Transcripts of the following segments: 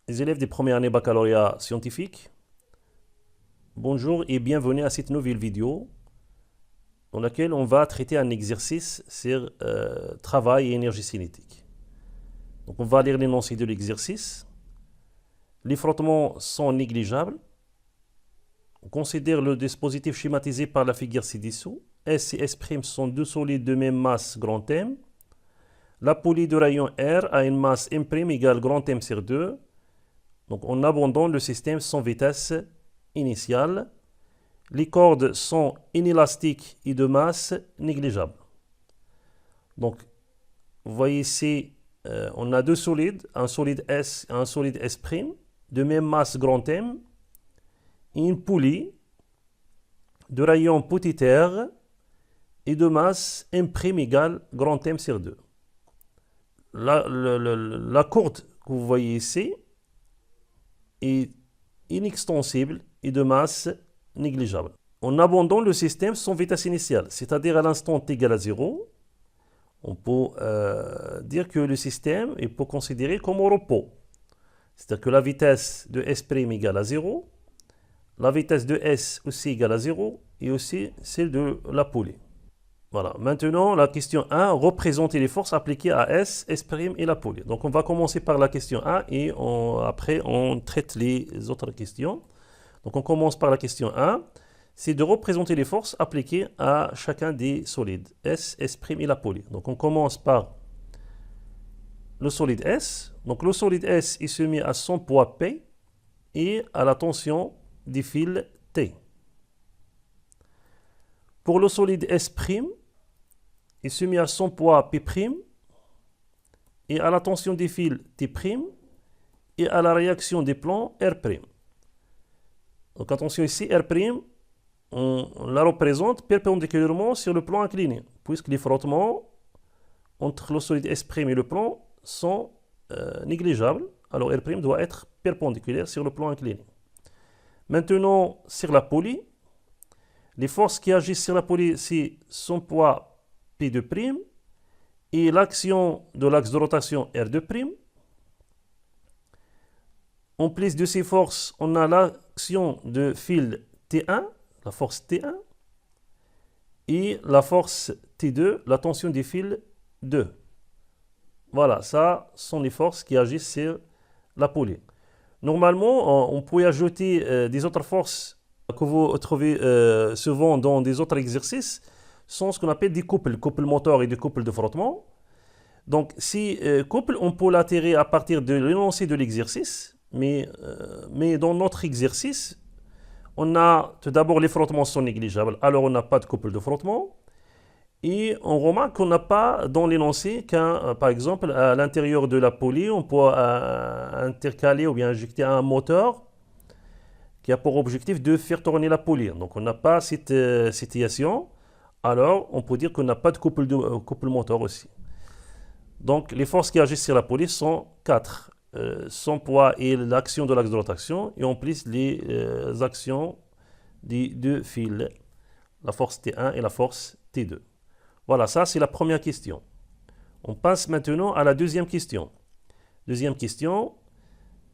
Les élèves des premières années baccalauréat scientifique, bonjour et bienvenue à cette nouvelle vidéo dans laquelle on va traiter un exercice sur travail et énergie cinétique. Donc on va lire l'énoncé de l'exercice. Les frottements sont négligeables. On considère le dispositif schématisé par la figure ci-dessous. S et S' sont deux solides de même masse grand M. La poulie de rayon R a une masse M' égale grand M sur 2. Donc on abandonne le système sans vitesse initiale. Les cordes sont inélastiques et de masse négligeable. Donc vous voyez ici, on a deux solides, un solide S et un solide S', de même masse grand M, et une poulie de rayon petit r et de masse M' égale grand M sur 2. La corde que vous voyez ici est inextensible et de masse négligeable. On abandonne le système sans vitesse initiale, c'est-à-dire à l'instant t égale à 0, on peut dire que le système est considéré comme au repos. C'est-à-dire que la vitesse de S' égale à 0, la vitesse de S aussi égale à 0, et aussi celle de la poulie. Voilà. Maintenant, la question 1, représenter les forces appliquées à S, S' et la poulie. Donc, on va commencer par la question 1 et après, on traite les autres questions. Donc, on commence par la question 1. C'est de représenter les forces appliquées à chacun des solides, S, S' et la poulie. Donc, on commence par le solide S. Donc, le solide S est soumis à son poids P et à la tension des fils T. Pour le solide S', est soumis à son poids P' et à la tension des fils T' et à la réaction des plans R'. Donc attention ici, R', on la représente perpendiculairement sur le plan incliné, puisque les frottements entre le solide S' et le plan sont négligeables. Alors R' doit être perpendiculaire sur le plan incliné. Maintenant, sur la poulie, les forces qui agissent sur la poulie, c'est son poids P2' et l'action de l'axe de rotation R2'. En plus de ces forces, on a l'action de fil T1, la force T1, et la force T2, la tension des fils 2. Voilà, ça sont les forces qui agissent sur la poulie. Normalement, on peut ajouter des autres forces que vous trouvez souvent dans des autres exercices, sont ce qu'on appelle des couples moteurs et des couples de frottement. Donc, ces couples, on peut l'attirer à partir de l'énoncé de l'exercice, mais dans notre exercice, on a tout d'abord les frottements sont négligeables, alors on n'a pas de couple de frottement. Et on remarque qu'on n'a pas dans l'énoncé qu'un, par exemple, à l'intérieur de la poulie, on peut intercaler ou bien injecter un moteur qui a pour objectif de faire tourner la poulie. Donc on n'a pas cette situation. Alors on peut dire qu'on n'a pas de couple moteur aussi. Donc les forces qui agissent sur la poulie sont 4. Son poids et l'action de l'axe de rotation, et en plus les actions des deux fils, la force T1 et la force T2. Voilà, ça c'est la première question. On passe maintenant à la deuxième question. Deuxième question,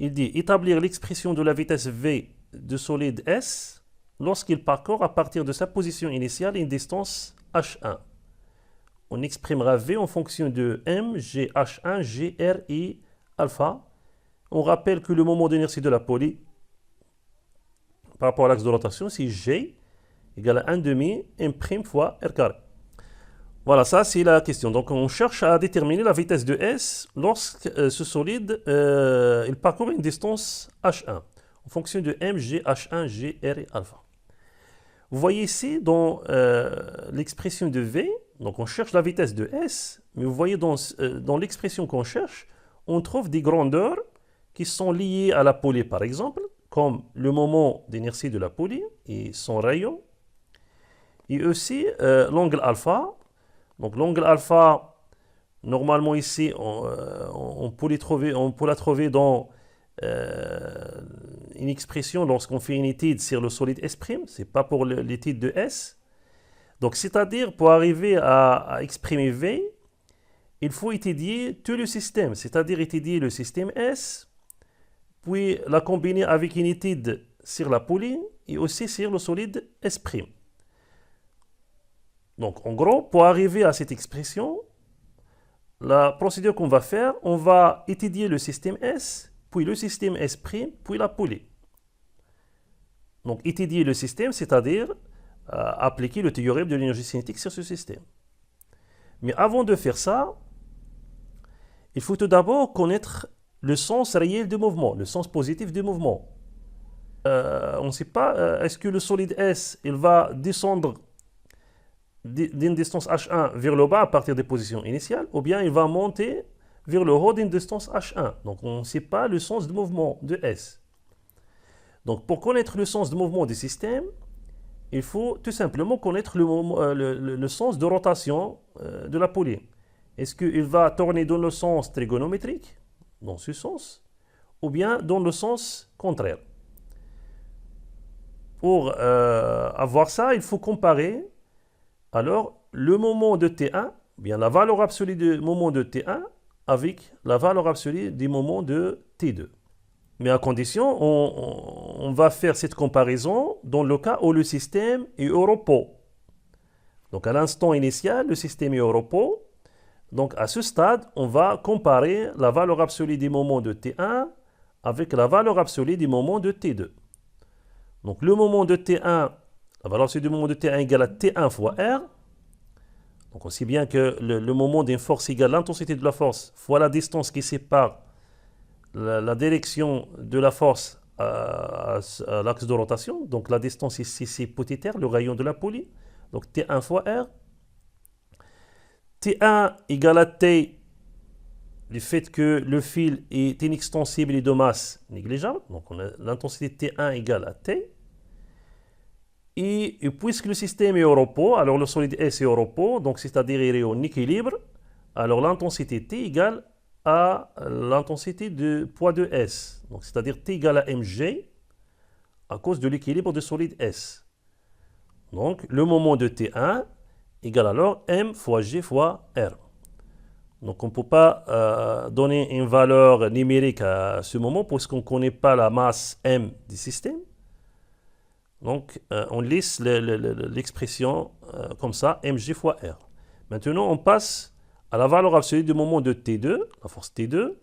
il dit établir l'expression de la vitesse V de solide S lorsqu'il parcourt à partir de sa position initiale une distance H1. On exprimera V en fonction de M, G, H1, G, R et alpha. On rappelle que le moment d'inertie de la poulie par rapport à l'axe de rotation, c'est G égale à 1 demi M' fois R carré. Voilà, ça c'est la question. Donc on cherche à déterminer la vitesse de S lorsque ce solide il parcourt une distance H1 en fonction de M, G, H1, G, R et alpha. Vous voyez ici dans l'expression de V, donc on cherche la vitesse de S, mais vous voyez dans l'expression qu'on cherche, on trouve des grandeurs qui sont liées à la poulie par exemple, comme le moment d'inertie de la poulie et son rayon, et aussi l'angle alpha. Donc l'angle alpha, normalement ici, on peut la trouver dans une expression lorsqu'on fait une étude sur le solide S', ce n'est pas pour l'étude de S. Donc c'est-à-dire pour arriver à exprimer V, il faut étudier tout le système, c'est-à-dire étudier le système S, puis la combiner avec une étude sur la poulie et aussi sur le solide S'. Donc, en gros, pour arriver à cette expression, la procédure qu'on va faire, on va étudier le système S, puis le système S', puis la poulie. Donc, étudier le système, c'est-à-dire appliquer le théorème de l'énergie cinétique sur ce système. Mais avant de faire ça, il faut tout d'abord connaître le sens réel du mouvement, le sens positif du mouvement. On ne sait pas, est-ce que le solide S, il va descendre d'une distance H1 vers le bas à partir des positions initiales, ou bien il va monter vers le haut d'une distance H1. Donc on ne sait pas le sens du mouvement de S. Donc pour connaître le sens du mouvement du système, il faut tout simplement connaître le sens de rotation de la poulie. Est-ce qu'il va tourner dans le sens trigonométrique, dans ce sens, ou bien dans le sens contraire? Pour avoir ça, il faut comparer alors le moment de T1, bien la valeur absolue du moment de T1 avec la valeur absolue du moment de T2. Mais à condition, on va faire cette comparaison dans le cas où le système est au repos. Donc à l'instant initial, le système est au repos. Donc à ce stade, on va comparer la valeur absolue du moment de T1 avec la valeur absolue du moment de T2. Donc le moment de T1, la valeur absolue du moment de T1 égale à T1 fois R. Donc on sait bien que le moment d'une force égale l'intensité de la force fois la distance qui sépare la direction de la force à l'axe de rotation. Donc la distance ici, c'est petit r, le rayon de la poulie. Donc T1 fois R. T1 égale à T, du fait que le fil est inextensible et de masse négligeable. Donc l'intensité T1 égale à T. Et puisque le système est au repos, alors le solide S est au repos, donc c'est-à-dire il est en équilibre, alors l'intensité T égale à l'intensité de poids de S. Donc c'est-à-dire T égale à mg à cause de l'équilibre du solide S. Donc le moment de T1 égale alors m fois g fois R. Donc on ne peut pas donner une valeur numérique à ce moment puisqu'on ne connaît pas la masse m du système. Donc, on laisse l'expression comme ça, mg fois R. Maintenant, on passe à la valeur absolue du moment de T2, la force T2,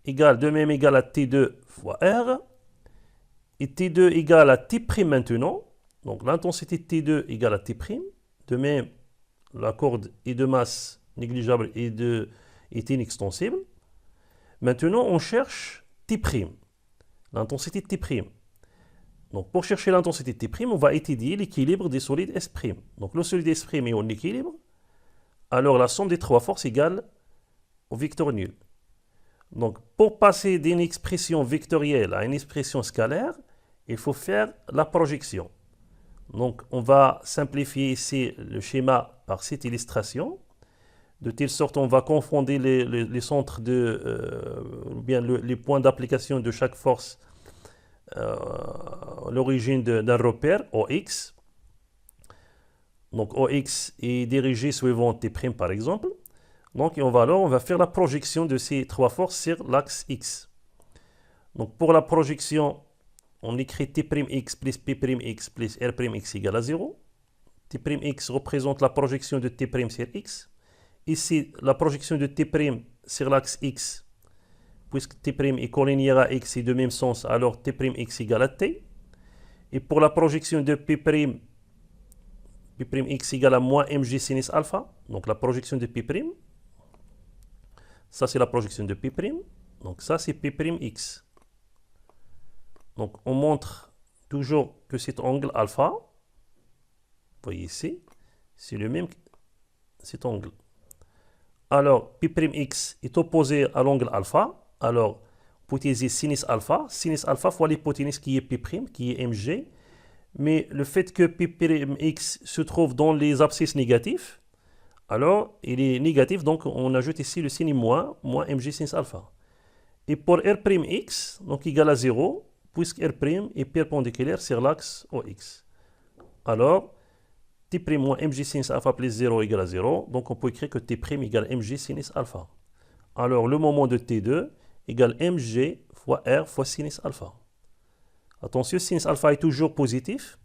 de même égale à T2 fois R. Et T2 égale à T' maintenant. Donc, l'intensité T2 égale à T'. De même, la corde est de masse négligeable et est inextensible. Maintenant, on cherche T', l'intensité T'. Donc, pour chercher l'intensité T', on va étudier l'équilibre des solides S'. Donc, le solide S' est en équilibre. Alors, la somme des trois forces égale au vecteur nul. Donc, pour passer d'une expression vectorielle à une expression scalaire, il faut faire la projection. Donc, on va simplifier ici le schéma par cette illustration. De telle sorte, on va confondre les centres les points d'application de chaque force l'origine d'un repère OX. Donc OX est dirigé suivant T' par exemple. Donc on va faire la projection de ces trois forces sur l'axe X. Donc pour la projection, on écrit T'X plus P'X plus R'X égale à 0. T'X représente la projection de T' sur X. Ici, la projection de T' sur l'axe X. Puisque T' est collinéaire à X et de même sens, alors T'X égale à T. Et pour la projection de P'X égale à moins mg sinus alpha. Donc la projection de P'. Ça, c'est la projection de P'. Donc ça, c'est P'X. Donc on montre toujours que cet angle alpha, vous voyez ici, c'est le même que cet angle. Alors P'X est opposé à l'angle alpha. Alors, on peut utiliser sinus alpha fois l'hypoténuse qui est P', qui est mg. Mais le fait que P'X se trouve dans les abscisses négatifs, alors il est négatif, donc on ajoute ici le signe moins mg sinus alpha. Et pour R'X, donc égal à 0, puisque R' est perpendiculaire sur l'axe OX. Alors, T' moins mg sinus alpha plus 0 égale à 0, donc on peut écrire que T' égale mg sinus alpha. Alors, le moment de T2 égale mg fois r fois sinus alpha. Attention, sinus alpha est toujours positif,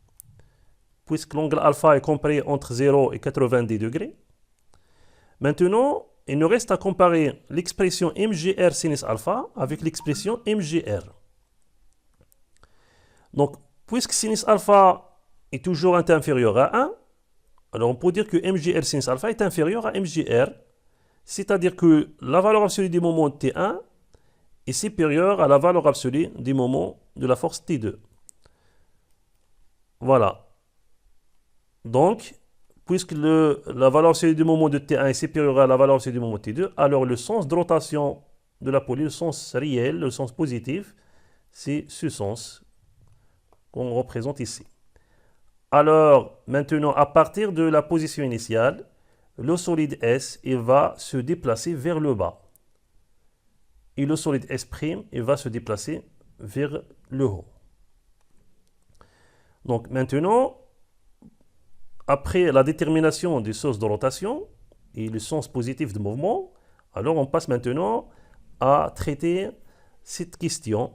puisque l'angle alpha est compris entre 0 et 90 degrés. Maintenant, il nous reste à comparer l'expression mgr sinus alpha avec l'expression mgr. Donc, puisque sinus alpha est toujours inférieur à 1, alors on peut dire que mgr sinus alpha est inférieur à mgr, c'est-à-dire que la valeur absolue du moment T1 est supérieure à la valeur absolue du moment de la force T2. Voilà. Donc, puisque la valeur absolue du moment de T1 est supérieure à la valeur absolue du moment T2, alors le sens de rotation de la poulie, le sens réel, le sens positif, c'est ce sens qu'on représente ici. Alors, maintenant, à partir de la position initiale, le solide S il va se déplacer vers le bas. Et le solide S', il va se déplacer vers le haut. Donc maintenant, après la détermination du sens de rotation et le sens positif du mouvement, alors on passe maintenant à traiter cette question.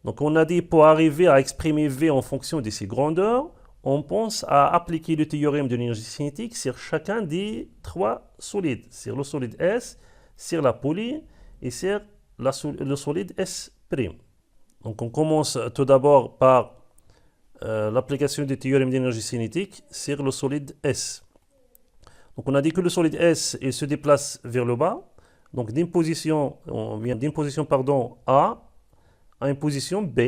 Donc on a dit pour arriver à exprimer V en fonction de ses grandeurs, on pense à appliquer le théorème de l'énergie cinétique sur chacun des trois solides, sur le solide S, sur la poulie et sur le solide S'. Donc on commence tout d'abord par l'application du théorème d'énergie cinétique sur le solide S. Donc on a dit que le solide S il se déplace vers le bas. Donc d'une position, on vient d'une position A à une position B,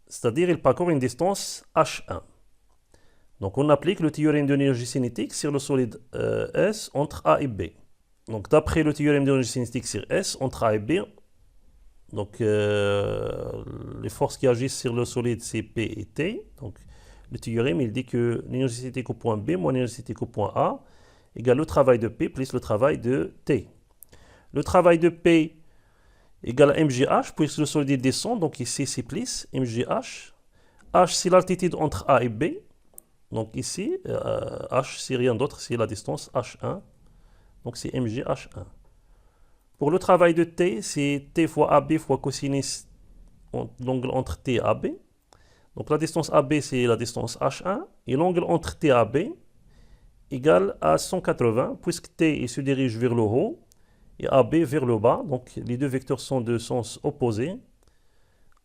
c'est-à-dire il parcourt une distance H1. Donc on applique le théorème d'énergie cinétique sur le solide S entre A et B. Donc d'après le théorème d'énergie cinétique sur S entre A et B, donc les forces qui agissent sur le solide c'est P et T. Donc le théorème il dit que l'énergie cinétique au point B moins l'énergie cinétique au point A égale le travail de P plus le travail de T. Le travail de P égale à mgh puisque le solide descend, donc ici c'est plus mgh. H c'est l'altitude entre A et B. Donc ici, H c'est rien d'autre, c'est la distance H1. Donc c'est mgh1. Pour le travail de T, c'est T fois AB fois cosinus l'angle entre T et AB. Donc la distance AB c'est la distance H1 et l'angle entre T et AB égale à 180 puisque T il se dirige vers le haut et AB vers le bas. Donc les deux vecteurs sont de sens opposés.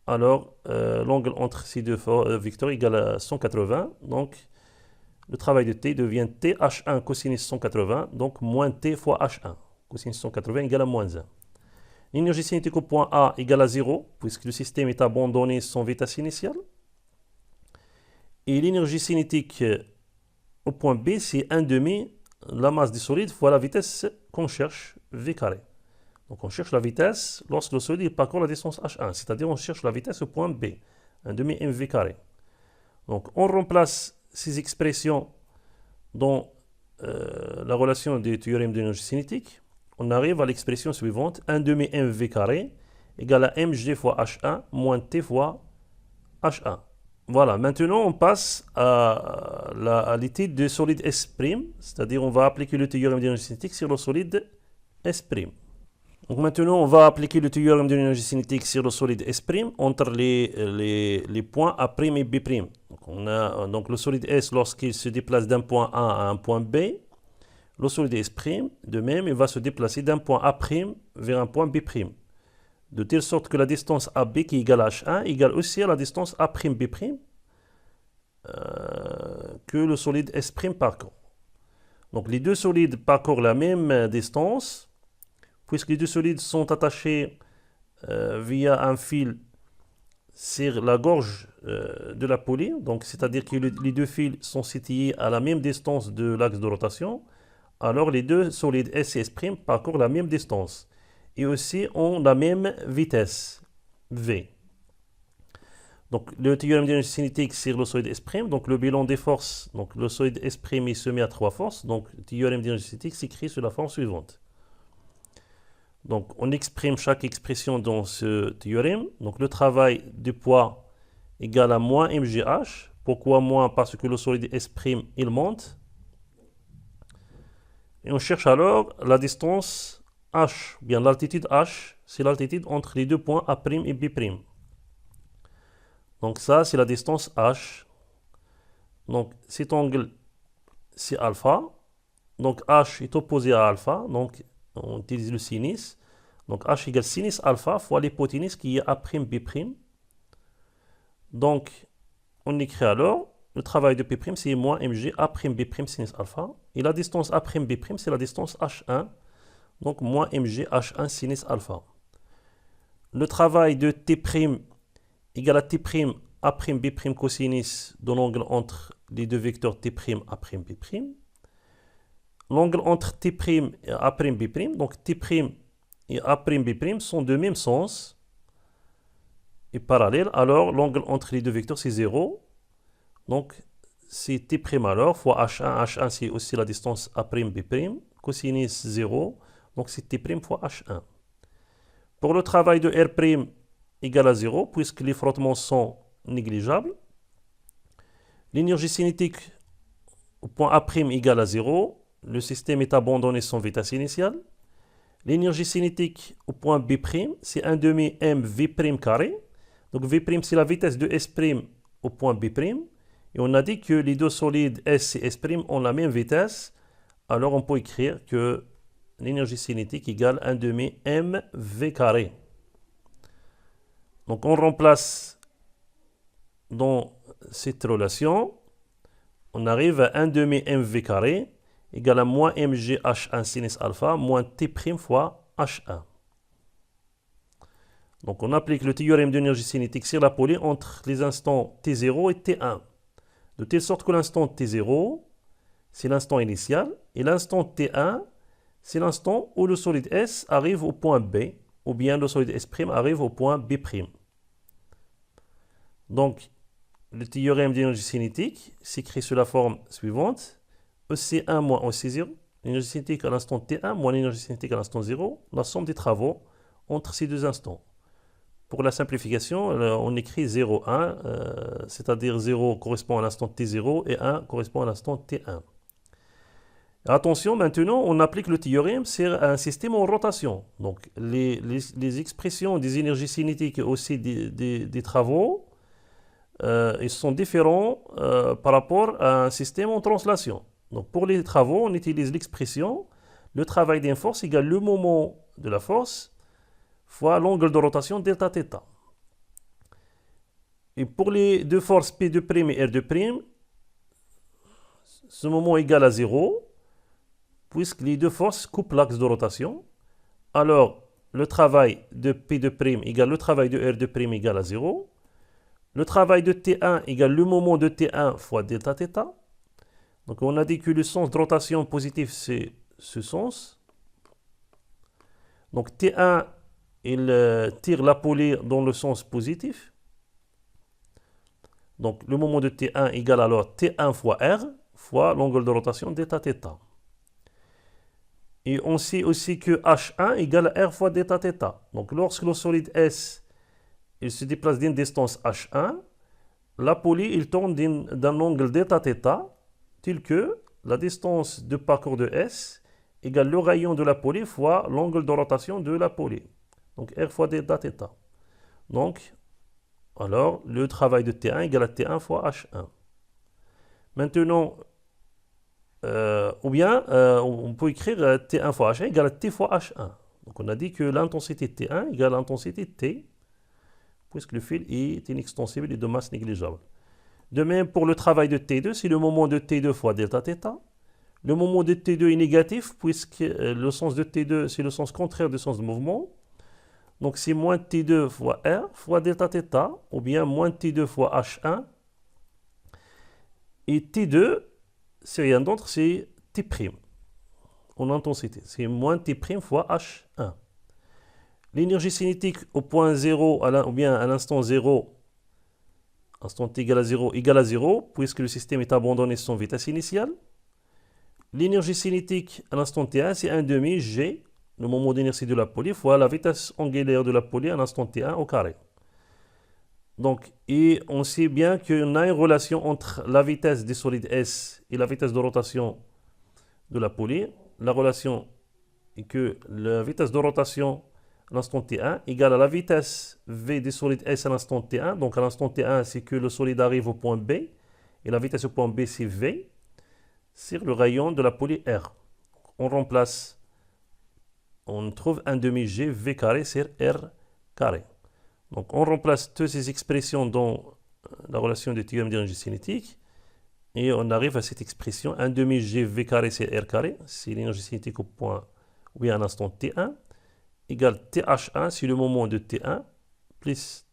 Alors l'angle entre ces deux vecteurs égale à 180. Donc le travail de T devient TH1 cosinus 180, donc moins T fois H1. Cosinus 180 égale à moins 1. L'énergie cinétique au point A égale à 0, puisque le système est abandonné sans vitesse initiale. Et l'énergie cinétique au point B, c'est 1/2 la masse du solide fois la vitesse qu'on cherche, V carré. Donc on cherche la vitesse lorsque le solide parcourt la distance H1, c'est-à-dire on cherche la vitesse au point B, 1/2 mv carré. Donc on remplace ces expressions dans la relation du théorème de l'énergie cinétique. On arrive à l'expression suivante, 1/2 mv carré égale à mg fois H1 moins T fois H1. Voilà, maintenant on passe à l'étude du solide S', c'est-à-dire on va appliquer le théorème de l'énergie cinétique sur le solide S'. Donc maintenant on va appliquer le théorème de l'énergie cinétique sur le solide S' entre les points A' et B'. Donc on a donc le solide S lorsqu'il se déplace d'un point A à un point B, le solide S', de même, il va se déplacer d'un point A' vers un point B'. De telle sorte que la distance AB qui est égale à H1 égale aussi à la distance A'B' que le solide S' parcourt. Donc les deux solides parcourent la même distance, puisque les deux solides sont attachés via un fil sur la gorge de la poulie, donc c'est-à-dire que les deux fils sont situés à la même distance de l'axe de rotation, alors les deux solides S et S' parcourent la même distance et aussi ont la même vitesse, V. Donc le théorème d'énergie cinétique sur le solide S', donc le bilan des forces, donc le solide S' est soumis à 3 forces, donc le théorème d'énergie cinétique s'écrit sous la forme suivante. Donc on exprime chaque expression dans ce théorème. Donc le travail du poids égale à moins mgh. Pourquoi moins? Parce que le solide S' il monte. Et on cherche alors la distance h, bien l'altitude h c'est l'altitude entre les deux points A' et B'. Donc ça, c'est la distance h. Donc cet angle, c'est alpha. Donc h est opposé à alpha. Donc on utilise le sinus. Donc h égale sinus alpha fois l'hypoténuse qui est A'B'. Donc on écrit alors, le travail de P', c'est moins mg A'B' sinus alpha. Et la distance A'B', c'est la distance h1. Donc moins mg h1 sinus alpha. Le travail de T' égale à T' A'B' cosinus de l'angle entre les deux vecteurs T' A'B'. L'angle entre T' et A'B', donc T' et A'B' sont de même sens et parallèles. Alors l'angle entre les deux vecteurs c'est 0. Donc c'est T' alors fois h1. h1 c'est aussi la distance A'B'. Cosinus 0. Donc c'est T' fois h1. Pour le travail de R' égale à 0, puisque les frottements sont négligeables, l'énergie cinétique au point A' égale à 0, le système est abandonné sans vitesse initiale. L'énergie cinétique au point B', c'est 1 demi mv' carré. Donc V' c'est la vitesse de S' au point B'. Et on a dit que les deux solides S et S' ont la même vitesse. Alors on peut écrire que l'énergie cinétique égale 1 demi mv carré. Donc on remplace dans cette relation, on arrive à 1 demi mv carré égale à moins mg h1 sinus alpha moins T' fois h1. Donc on applique le théorème d'énergie cinétique sur la poulie entre les instants T0 et T1. De telle sorte que l'instant T0, c'est l'instant initial, et l'instant T1, c'est l'instant où le solide S arrive au point B, ou bien le solide S' arrive au point B'. Donc, le théorème d'énergie cinétique s'écrit sous la forme suivante. EC1 moins EC0, l'énergie cinétique à l'instant T1 moins l'énergie cinétique à l'instant 0, la somme des travaux entre ces deux instants. Pour la simplification, on écrit 0, 1, c'est-à-dire 0 correspond à l'instant T0 et 1 correspond à l'instant T1. Attention, maintenant, on applique le théorème sur un système en rotation. Donc, les expressions des énergies cinétiques et aussi des travaux, ils sont différents par rapport à un système en translation. Donc, pour les travaux, on utilise l'expression le travail d'une force égale le moment de la force fois l'angle de rotation delta θ. Et pour les deux forces P2' et R2', ce moment est égal à 0, puisque les deux forces coupent l'axe de rotation. Alors, le travail de P2' égale le travail de R2' égale à 0. Le travail de T1 égale le moment de T1 fois delta θ. Donc, on a dit que le sens de rotation positif, c'est ce sens. Donc, T1, il tire la poulie dans le sens positif. Donc, le moment de T1 égale alors T1 fois R fois l'angle de rotation delta θ. Et on sait aussi que H1 égale à R fois delta θ. Donc, lorsque le solide S il se déplace d'une distance H1, la poulie il tourne d'un angle delta θ, tel que la distance de parcours de S égale le rayon de la poulie fois l'angle de rotation de la poulie. Donc, R fois delta θ. Donc, alors, le travail de T1 égale à T1 fois H1. Maintenant, ou bien, on peut écrire T1 fois H1 égale à T fois H1. Donc, on a dit que l'intensité T1 égale à l'intensité T, puisque le fil est inextensible et de masse négligeable. De même, pour le travail de T2, c'est le moment de T2 fois delta θ. Le moment de T2 est négatif, puisque le sens de T2, c'est le sens contraire du sens de mouvement. Donc, c'est moins T2 fois R fois delta θ, ou bien moins T2 fois H1. Et T2, c'est rien d'autre, c'est T', en intensité. C'est moins T' fois H1. L'énergie cinétique au point 0, ou bien à l'instant 0, instant T égale à 0, puisque le système est abandonné sans vitesse initiale. L'énergie cinétique à l'instant T1, c'est 1 demi G, le moment d'inertie de la poulie, fois la vitesse angulaire de la poulie à l'instant T1 au carré. Donc, et on sait bien qu'on a une relation entre la vitesse des solides S et la vitesse de rotation de la poulie. La relation est que la vitesse de rotation à l'instant T1 égale à la vitesse V du solide S à l'instant T1. Donc à l'instant T1, c'est que le solide arrive au point B. Et la vitesse au point B, c'est V sur le rayon de la poly R. On remplace, on trouve un demi-G V carré sur R carré. Donc on remplace toutes ces expressions dans la relation du théorème d'énergie cinétique. Et on arrive à cette expression 1 demi G V carré c'est R carré, c'est l'énergie cinétique au point où il y a un instant T1, égale TH1 c'est le moment de T1, plus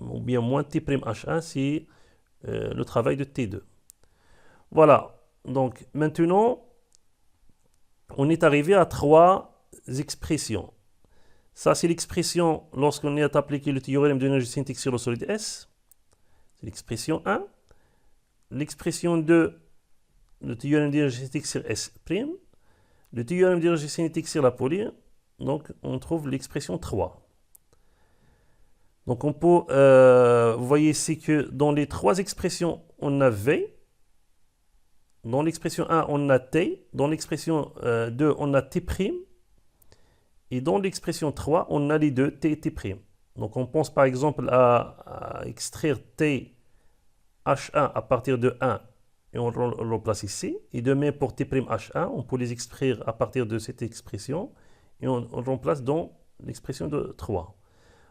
ou bien moins T'H1 c'est le travail de T2. Voilà, donc maintenant on est arrivé à 3 expressions. Ça c'est l'expression lorsqu'on est appliqué le théorème de l'énergie cinétique sur le solide S, c'est l'expression 1. L'expression 2, le théorème d'énergie cinétique sur S', le théorème d'énergie cinétique sur la poly, donc on trouve l'expression 3. Donc on peut, vous voyez ici que dans les 3 expressions, on a V, dans l'expression 1, on a T, dans l'expression 2, on a T', et dans l'expression 3, on a les deux T et T'. Donc on pense par exemple à extraire T H1 à partir de 1 et on le remplace ici. Et de même pour T'H1, on peut les extraire à partir de cette expression et on le remplace dans l'expression de 3.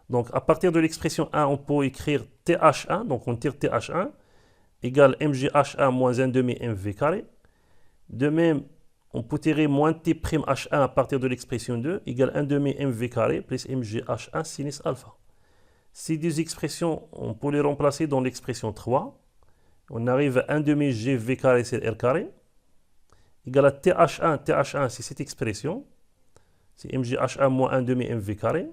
Donc à partir de l'expression 1, on peut écrire TH1, donc on tire TH1 égale MGH1 moins 1 demi MV carré. De même, on peut tirer moins T'H1 à partir de l'expression 2 égale 1 demi MV carré plus MGH1 sinus alpha. Ces deux expressions, on peut les remplacer dans l'expression 3. On arrive à 1 demi G V carré sur R carré égale à TH1. TH1, c'est cette expression. C'est MGH1 moins 1 demi MV carré.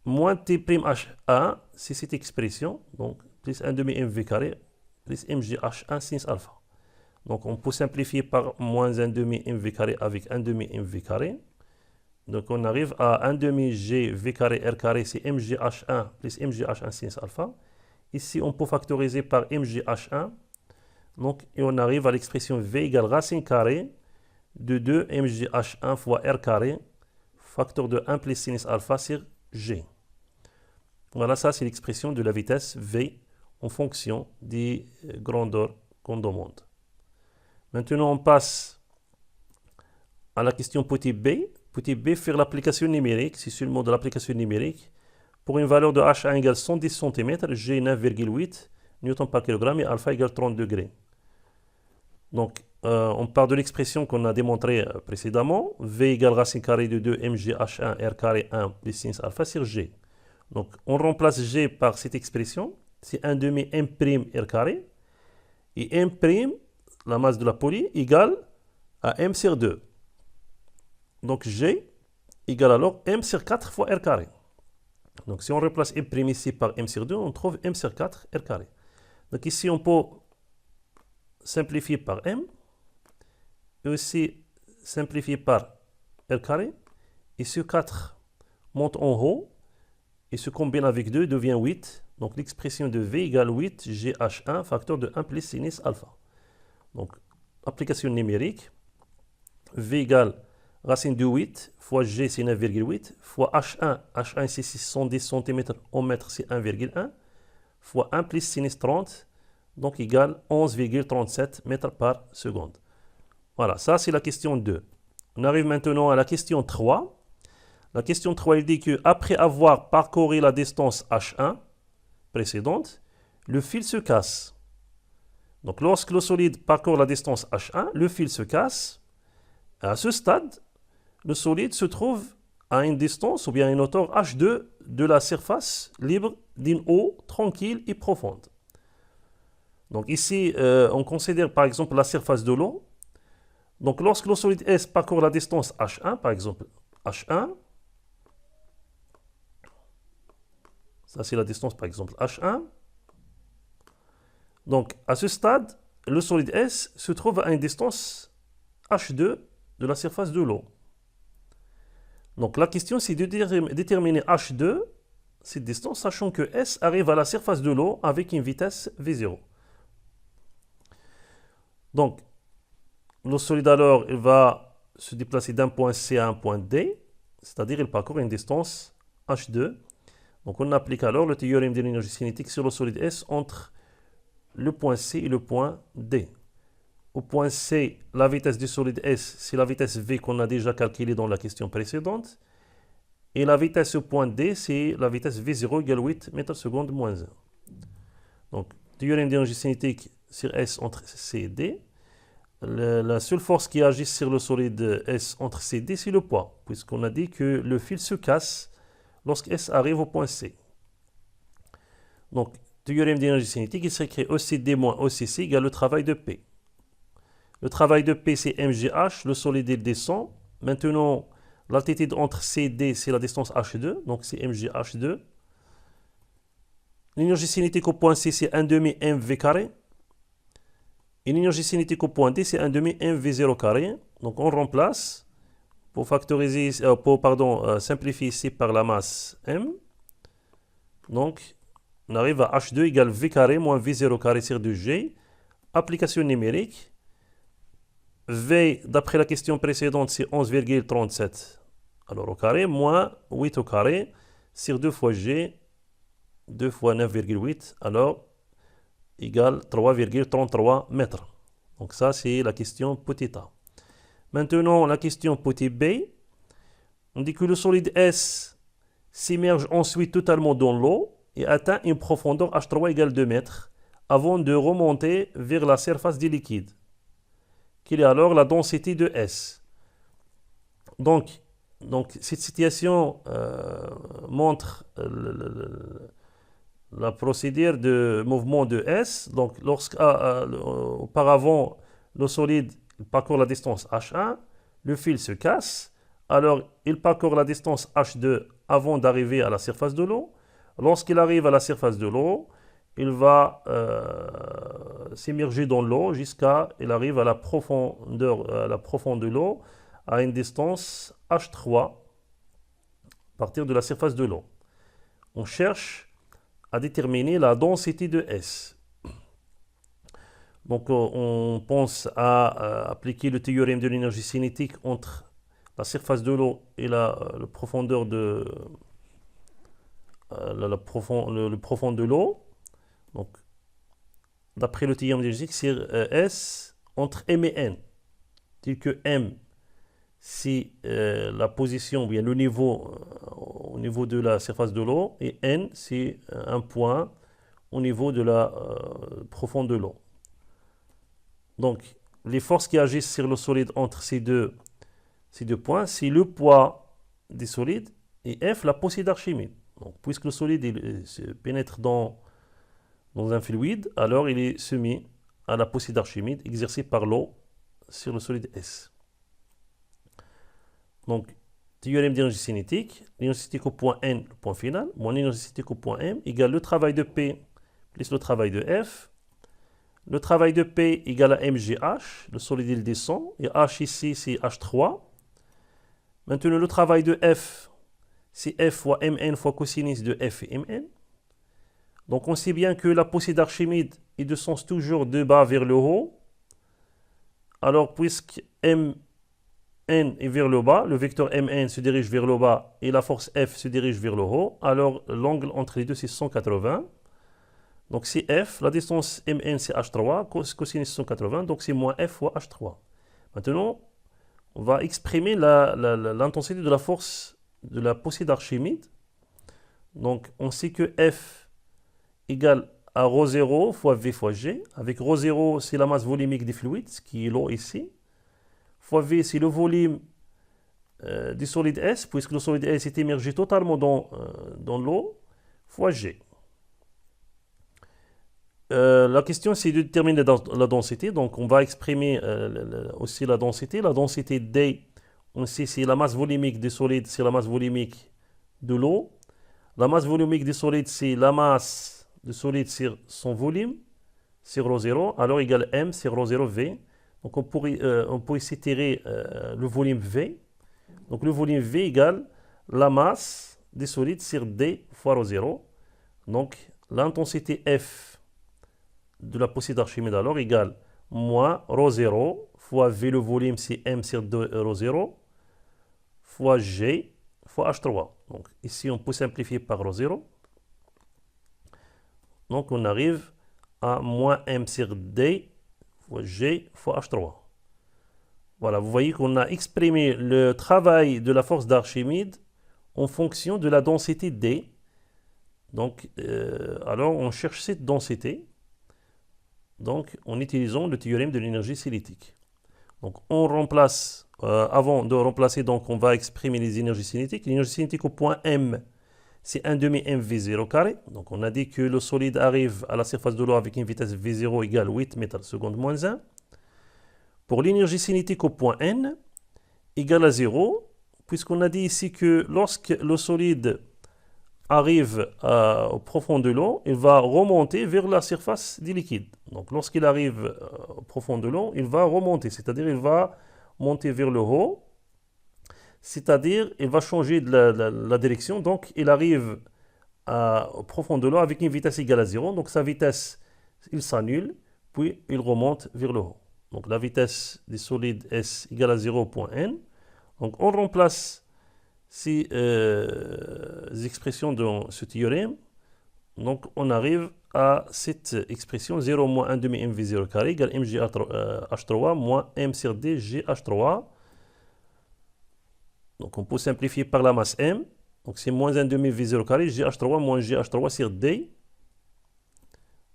Moins T'H1, c'est cette expression. Donc, plus 1 demi MV carré plus MGH1 sinus alpha. Donc, on peut simplifier par moins 1 demi MV carré avec 1 demi MV carré. Donc on arrive à 1 demi G V carré R carré, c'est MGH1 plus MGH1 sinus alpha. Ici, on peut factoriser par MGH1. Donc, et on arrive à l'expression V égale racine carrée de 2 MGH1 fois R carré, facteur de 1 plus sinus alpha sur G. Voilà, ça c'est l'expression de la vitesse V en fonction des grandeurs qu'on demande. Maintenant, on passe à la question petit B. Petit B, faire l'application numérique, c'est seulement de l'application numérique. Pour une valeur de H1 égale 110 cm, G 9,8 Newton par kg et alpha égale 30 degrés. Donc, on part de l'expression qu'on a démontrée précédemment. V égale racine carrée de 2 MGH1 R carré 1 plus sinus alpha sur G. Donc, on remplace G par cette expression. C'est 1 demi M' R carré. Et M', la masse de la poly, égale à M sur 2. Donc G égale alors M sur 4 fois R carré. Donc si on remplace M' ici par M sur 2, on trouve M sur 4 R carré. Donc ici on peut simplifier par M. Et aussi simplifier par R carré. Et ce 4 monte en haut. Et se combine avec 2 devient 8. Donc l'expression de V égale 8 GH1 facteur de 1 plus sinus alpha. Donc application numérique. V égale racine de 8 fois G c'est 9,8 fois H1, H1 c'est 610 cm en mètre c'est 1,1 fois 1 plus sinus 30 donc égale 11,37 mètres par seconde. Voilà, ça c'est la question 2. On arrive maintenant à la question 3. La question 3 il dit que après avoir parcouru la distance H1 précédente, le fil se casse. Donc lorsque le solide parcourt la distance H1, le fil se casse. À ce stade, le solide se trouve à une distance ou bien à une hauteur H2 de la surface libre d'une eau tranquille et profonde. Donc ici, on considère par exemple la surface de l'eau. Donc lorsque le solide S parcourt la distance H1, par exemple H1, ça c'est la distance par exemple H1. Donc à ce stade, le solide S se trouve à une distance H2 de la surface de l'eau. Donc la question c'est de déterminer H2, cette distance, sachant que S arrive à la surface de l'eau avec une vitesse V0. Donc le solide alors il va se déplacer d'un point C à un point D. c'est-à-dire il parcourt une distance h2. Donc on applique alors le théorème de l'énergie cinétique sur le solide S entre le point C et le point D. Au point C, la vitesse du solide S, c'est la vitesse V qu'on a déjà calculée dans la question précédente. Et la vitesse au point D, c'est la vitesse V0 égale 8 mètres secondes moins 1. Donc, théorème d'énergie cinétique sur S entre C et D. La seule force qui agit sur le solide S entre C et D, c'est le poids, puisqu'on a dit que le fil se casse lorsque S arrive au point C. Donc, théorème d'énergie cinétique, il s'écrit OCD moins OCC égale le travail de P. Le travail de P, c'est mgh, le solide il descend. Maintenant, l'altitude entre C et D, c'est la distance h2, donc c'est mgh2. L'énergie cinétique au point C, c'est 1 demi mv carré. Et l'énergie cinétique au point D, c'est 1 demi mv0 carré. Donc on remplace pour factoriser, simplifier ici par la masse m. Donc on arrive à h2 égale v carré moins v0 carré sur 2g. Application numérique. V, d'après la question précédente, c'est 11,37 alors au carré, moins 8 au carré, sur 2 fois G, 2 fois 9,8, alors égale 3,33 mètres. Donc ça, c'est la question petit a. Maintenant, la question petit b. On dit que le solide S s'immerge ensuite totalement dans l'eau et atteint une profondeur H3 égale 2 mètres avant de remonter vers la surface du liquide. Quelle est alors la densité de S? Donc cette situation montre la procédure de mouvement de S. Donc, auparavant, le solide parcourt la distance H1, le fil se casse, alors il parcourt la distance H2 avant d'arriver à la surface de l'eau. Lorsqu'il arrive à la surface de l'eau, il va s'immerger dans l'eau jusqu'à il arrive à la profondeur de l'eau à une distance H3 à partir de la surface de l'eau. On cherche à déterminer la densité de S. Donc on pense à appliquer le théorème de l'énergie cinétique entre la surface de l'eau et la profondeur de le profond de l'eau. Donc d'après le théorème de l'énergie cinétique, c'est S entre M et N. C'est que M, c'est la position, bien le niveau au niveau de la surface de l'eau, et N, c'est un point au niveau de la profonde de l'eau. Donc, les forces qui agissent sur le solide entre ces deux points, c'est le poids des solides et F, la poussée d'Archimède. Donc, puisque le solide il se pénètre dans un fluide, alors il est soumis à la poussée d'Archimède exercée par l'eau sur le solide S. Donc, théorème d'énergie cinétique, l'énergie cinétique au point N, le point final, moins l'énergie cinétique au point M, égale le travail de P plus le travail de F. Le travail de P égale à mgh, le solide il descend, et H ici c'est H3. Maintenant le travail de F, c'est F fois Mn fois cosinus de F et Mn. Donc on sait bien que la poussée d'Archimède est de sens toujours de bas vers le haut. Alors puisque Mn est vers le bas, le vecteur Mn se dirige vers le bas et la force F se dirige vers le haut, alors l'angle entre les deux c'est 180. Donc c'est F, la distance Mn c'est H3, cosinus 180, donc c'est moins F fois H3. Maintenant, on va exprimer l'intensité de la force de la poussée d'Archimède. Donc on sait que F égale à ρ0 fois V fois G. Avec ρ0, c'est la masse volumique des fluides, qui est l'eau ici. Fois V, c'est le volume du solide S, puisque le solide S est immergé totalement dans l'eau, fois G. La question, c'est de déterminer la densité. Donc, on va exprimer aussi la densité. La densité D, on sait c'est la masse volumique des solides, c'est la masse volumique de l'eau. La masse volumique des solides, c'est la masse du solide sur son volume, sur ρ0. Alors, égale M sur ρ0 V. Donc, on peut ici tirer le volume V. Donc, le volume V égale la masse des solides sur D fois ρ0. Donc, l'intensité F de la poussée d'Archimède alors égale moins ρ0 fois V le volume c'est M sur 2 ρ0 fois G fois H3. Donc ici, on peut simplifier par rho 0. Donc on arrive à moins M sur D fois G fois H3. Voilà, vous voyez qu'on a exprimé le travail de la force d'Archimède en fonction de la densité D. Donc, alors on cherche cette densité donc, en utilisant le théorème de l'énergie cinétique. Donc on remplace, avant de remplacer, donc on va exprimer les énergies cinétiques. L'énergie cinétique au point M, c'est 1 demi mv0 carré. Donc on a dit que le solide arrive à la surface de l'eau avec une vitesse v0 égale 8 mètres par seconde moins 1. Pour l'énergie cinétique au point N, égale à 0, puisqu'on a dit ici que lorsque le solide arrive au profond de l'eau, il va remonter vers la surface du liquide. Donc lorsqu'il arrive au profond de l'eau, il va remonter, c'est-à-dire il va monter vers le haut, c'est-à-dire il va changer de la direction, donc il arrive au profond de l'eau avec une vitesse égale à 0, donc sa vitesse, il s'annule, puis il remonte vers le haut. Donc la vitesse du solide S égale à 0 point N. Donc on remplace ces expressions dans ce théorème. Donc on arrive à cette expression 0 moins 1 demi mv0 carré égale mgh3 moins m sur d gh3. Donc on peut simplifier par la masse m. Donc c'est moins 1 demi v0 carré gh3 moins gh3 sur d.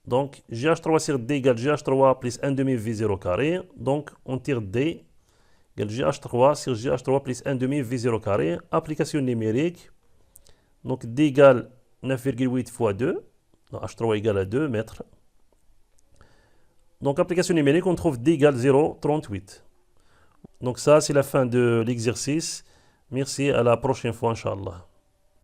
Donc gh3 sur d égale gh3 plus 1 demi v0 carré. Donc on tire d égale gh3 sur gh3 plus 1 demi v0 carré. Application numérique. Donc d égale 9,8 fois 2. Donc h3 égale à 2 mètres. Donc application numérique, on trouve d égale 0,38. Donc ça, c'est la fin de l'exercice. Merci, à la prochaine fois, Inch'Allah.